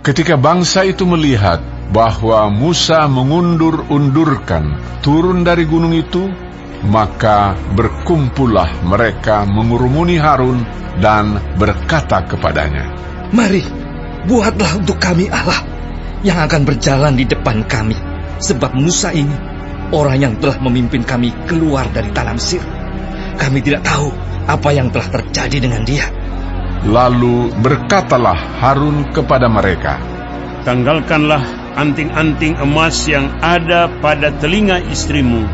Ketika bangsa itu melihat bahwa Musa mengundur-undurkan turun dari gunung itu, maka berkumpullah mereka mengurumuni Harun dan berkata kepadanya, "Mari, buatlah untuk kami Allah yang akan berjalan di depan kami, sebab Musa ini orang yang telah memimpin kami keluar dari tanah Mesir. Kami tidak tahu apa yang telah terjadi dengan dia." Lalu berkatalah Harun kepada mereka, "Tanggalkanlah anting-anting emas yang ada pada telinga istrimu,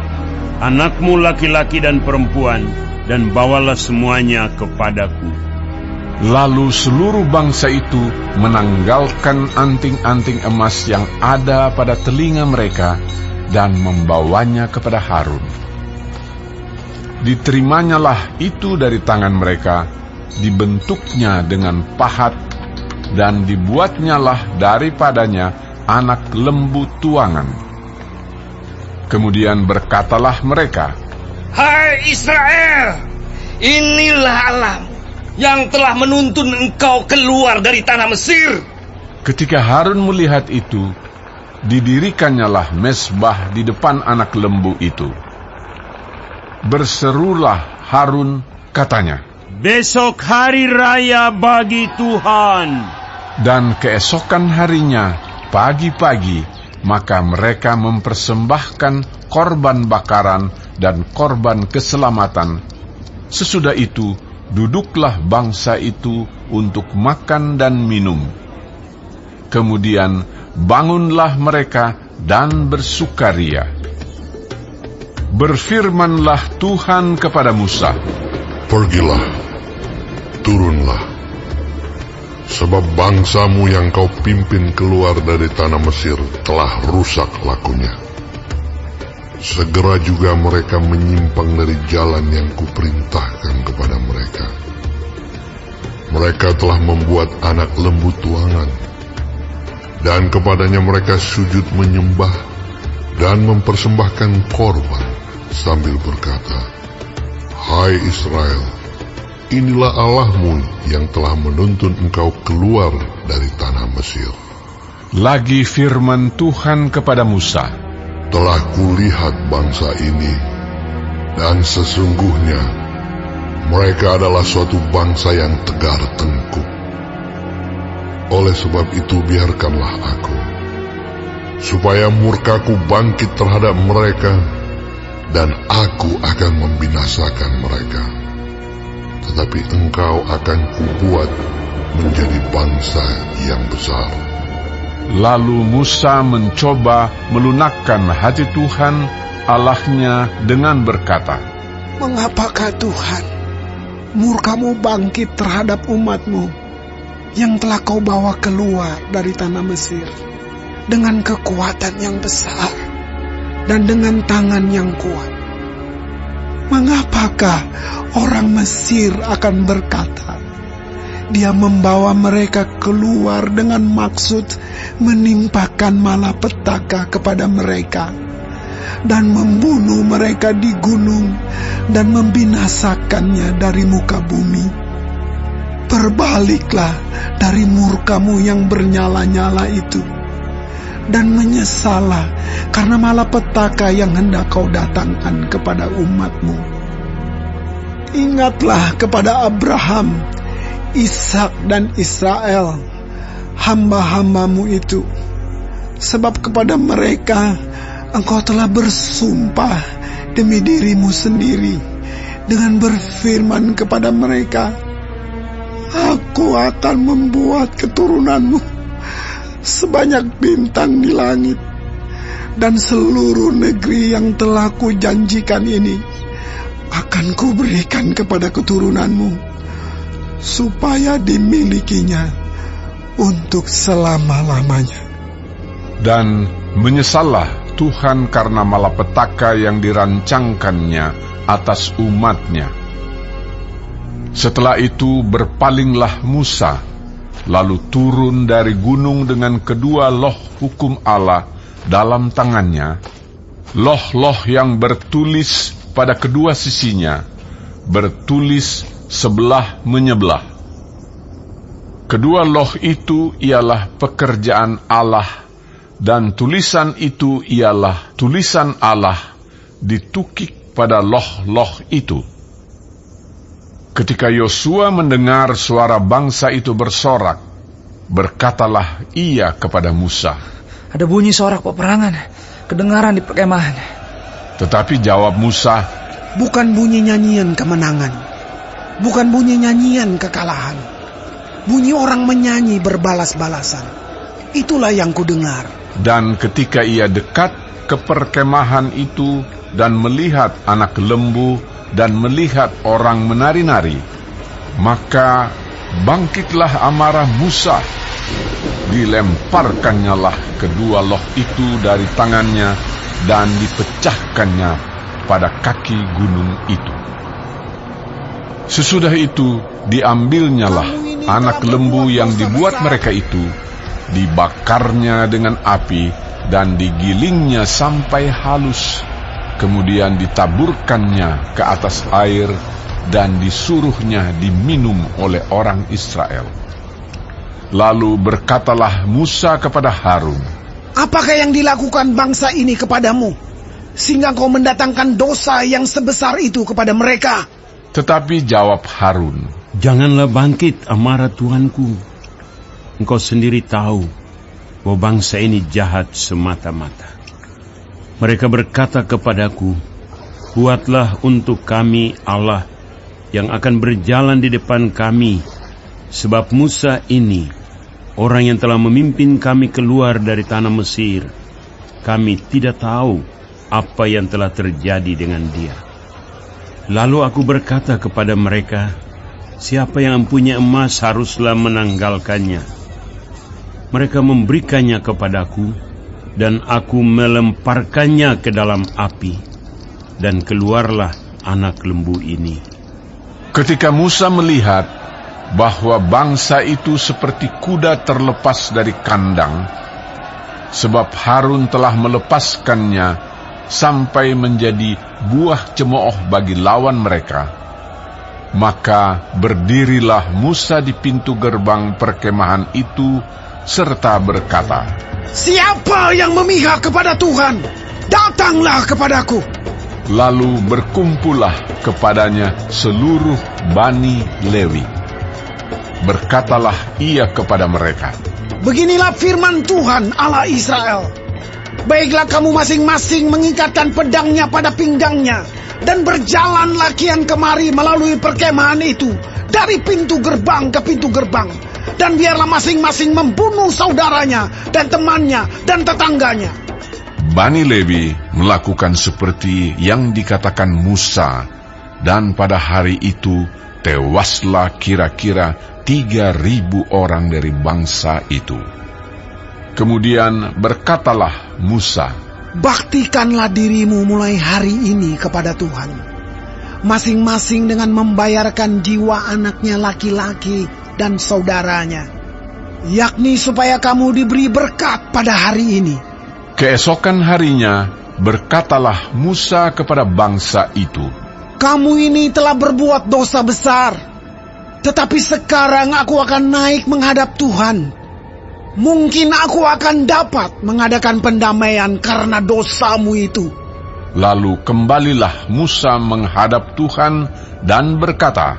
anakmu laki-laki dan perempuan, dan bawalah semuanya kepadaku." Lalu seluruh bangsa itu menanggalkan anting-anting emas yang ada pada telinga mereka dan membawanya kepada Harun. Diterimanya itu dari tangan mereka, dibentuknya dengan pahat, dan dibuatnyalah daripadanya anak lembu tuangan. Kemudian berkatalah mereka, "Hai Israel, inilah Allahmu yang telah menuntun engkau keluar dari tanah Mesir." Ketika Harun melihat itu, didirikannya mezbah di depan anak lembu itu. Berserulah Harun, katanya, "Besok hari raya bagi Tuhan." Dan keesokan harinya, pagi-pagi, maka mereka mempersembahkan korban bakaran dan korban keselamatan. Sesudah itu, duduklah bangsa itu untuk makan dan minum. Kemudian bangunlah mereka dan bersukaria. Berfirmanlah Tuhan kepada Musa, "Pergilah, turunlah, sebab bangsamu yang kau pimpin keluar dari tanah Mesir telah rusak lakunya. Segera juga mereka menyimpang dari jalan yang kuperintahkan kepada mereka. Mereka telah membuat anak lembu tuangan, dan kepadanya mereka sujud menyembah dan mempersembahkan korban sambil berkata, 'Hai Israel, inilah Allahmu yang telah menuntun engkau keluar dari tanah Mesir.' Lagi firman Tuhan kepada Musa, Telah kulihat bangsa ini, dan sesungguhnya mereka adalah suatu bangsa yang tegar tengkuk. Oleh sebab itu biarkanlah aku, supaya murkaku bangkit terhadap mereka, dan aku akan membinasakan mereka. Tetapi engkau akan kubuat menjadi bangsa yang besar." Lalu Musa mencoba melunakkan hati Tuhan Allahnya dengan berkata, "Mengapakah Tuhan, murkamu bangkit terhadap umatmu yang telah kau bawa keluar dari tanah Mesir dengan kekuatan yang besar dan dengan tangan yang kuat? Mengapakah orang Mesir akan berkata, Dia membawa mereka keluar dengan maksud menimpakan malapetaka kepada mereka dan membunuh mereka di gunung dan membinasakannya dari muka bumi? Berbaliklah dari murkamu yang bernyala-nyala itu, dan menyesallah karena malapetaka yang hendak kau datangkan kepada umatmu. Ingatlah kepada Abraham, Ishak dan Israel, hamba-hambamu itu, sebab kepada mereka engkau telah bersumpah demi dirimu sendiri dengan berfirman kepada mereka, Aku akan membuat keturunanmu sebanyak bintang di langit, dan seluruh negeri yang telah kujanjikan ini akan kuberikan kepada keturunanmu, supaya dimilikinya untuk selama-lamanya. Dan menyesallah Tuhan karena malapetaka yang dirancangkannya atas umatnya. Setelah itu berpalinglah Musa, lalu turun dari gunung dengan kedua loh hukum Allah dalam tangannya, loh-loh yang bertulis pada kedua sisinya, bertulis sebelah menyebelah. Kedua loh itu ialah pekerjaan Allah, dan tulisan itu ialah tulisan Allah ditukik pada loh-loh itu. Ketika Yosua mendengar suara bangsa itu bersorak, berkatalah ia kepada Musa, Ada bunyi sorak peperangan, kedengaran di perkemahan. Tetapi jawab Musa, Bukan bunyi nyanyian kemenangan, bukan bunyi nyanyian kekalahan. Bunyi orang menyanyi berbalas-balasan. Itulah yang kudengar. dan ketika ia dekat ke perkemahan itu dan melihat anak lembu dan melihat orang menari-nari, maka bangkitlah amarah Musa. Dilemparkannya lah kedua loh itu dari tangannya dan dipecahkannya pada kaki gunung itu. Sesudah itu diambilnyalah anak lembu yang dibuat mereka itu, dibakarnya dengan api dan digilingnya sampai halus, kemudian ditaburkannya ke atas air dan disuruhnya diminum oleh orang Israel. Lalu berkatalah Musa kepada Harun, Apakah yang dilakukan bangsa ini kepadamu, sehingga kau mendatangkan dosa yang sebesar itu kepada mereka? tetapi jawab Harun, Janganlah bangkit amarah Tuanku. Engkau sendiri tahu bahwa bangsa ini jahat semata-mata. Mereka berkata kepadaku, Buatlah untuk kami Allah yang akan berjalan di depan kami, sebab Musa ini, orang yang telah memimpin kami keluar dari tanah Mesir, kami tidak tahu apa yang telah terjadi dengan dia. Lalu aku berkata kepada mereka, Siapa yang mempunyai emas haruslah menanggalkannya. Mereka memberikannya kepadaku, dan aku melemparkannya ke dalam api, dan keluarlah anak lembu ini. ketika Musa melihat bahwa bangsa itu seperti kuda terlepas dari kandang, sebab Harun telah melepaskannya sampai menjadi buah cemooh bagi lawan mereka, maka berdirilah Musa di pintu gerbang perkemahan itu serta berkata, Siapa yang memihak kepada Tuhan, datanglah kepadaku. Lalu berkumpullah kepadanya seluruh Bani Lewi. Berkatalah ia kepada mereka, Beginilah firman Tuhan Allah Israel. Baiklah kamu masing-masing mengikatkan pedangnya pada pinggangnya, dan berjalanlah kian kemari melalui perkemahan itu, dari pintu gerbang ke pintu gerbang. Dan biarlah masing-masing membunuh saudaranya, dan temannya, dan tetangganya. Bani Lewi melakukan seperti yang dikatakan Musa, dan pada hari itu tewaslah kira-kira 3.000 orang dari bangsa itu. Kemudian berkatalah Musa, Baktikanlah dirimu mulai hari ini kepada Tuhan, masing-masing dengan membayarkan jiwa anaknya laki-laki dan saudaranya, yakni supaya kamu diberi berkat pada hari ini. Keesokan harinya berkatalah Musa kepada bangsa itu, Kamu ini telah berbuat dosa besar, tetapi sekarang aku akan naik menghadap Tuhan. Mungkin aku akan dapat mengadakan pendamaian karena dosamu itu. Lalu kembalilah Musa menghadap Tuhan dan berkata,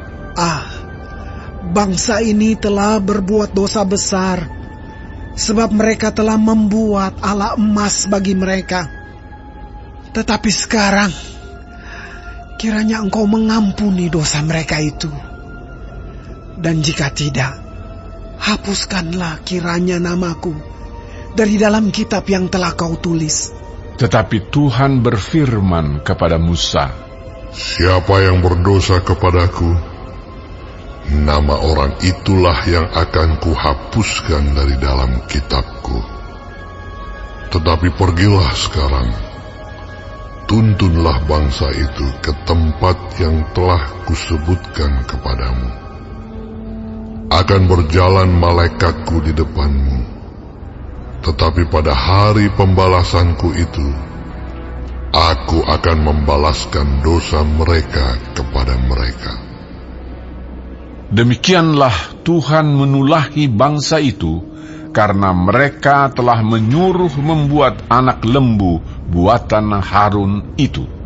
Bangsa ini telah berbuat dosa besar, sebab mereka telah membuat ala emas bagi mereka. Tetapi sekarang, kiranya engkau mengampuni dosa mereka itu. Dan jika tidak, hapuskanlah kiranya namaku dari dalam kitab yang telah kau tulis. Tetapi Tuhan berfirman kepada Musa, Siapa yang berdosa kepadaku, nama orang itulah yang akan kuhapuskan dari dalam kitabku. Tetapi pergilah sekarang, tuntunlah bangsa itu ke tempat yang telah kusebutkan kepadamu. Akan berjalan malaikatku di depanmu, tetapi pada hari pembalasanku itu, aku akan membalaskan dosa mereka kepada mereka. Demikianlah Tuhan menulahi bangsa itu, karena mereka telah menyuruh membuat anak lembu buatan Harun itu.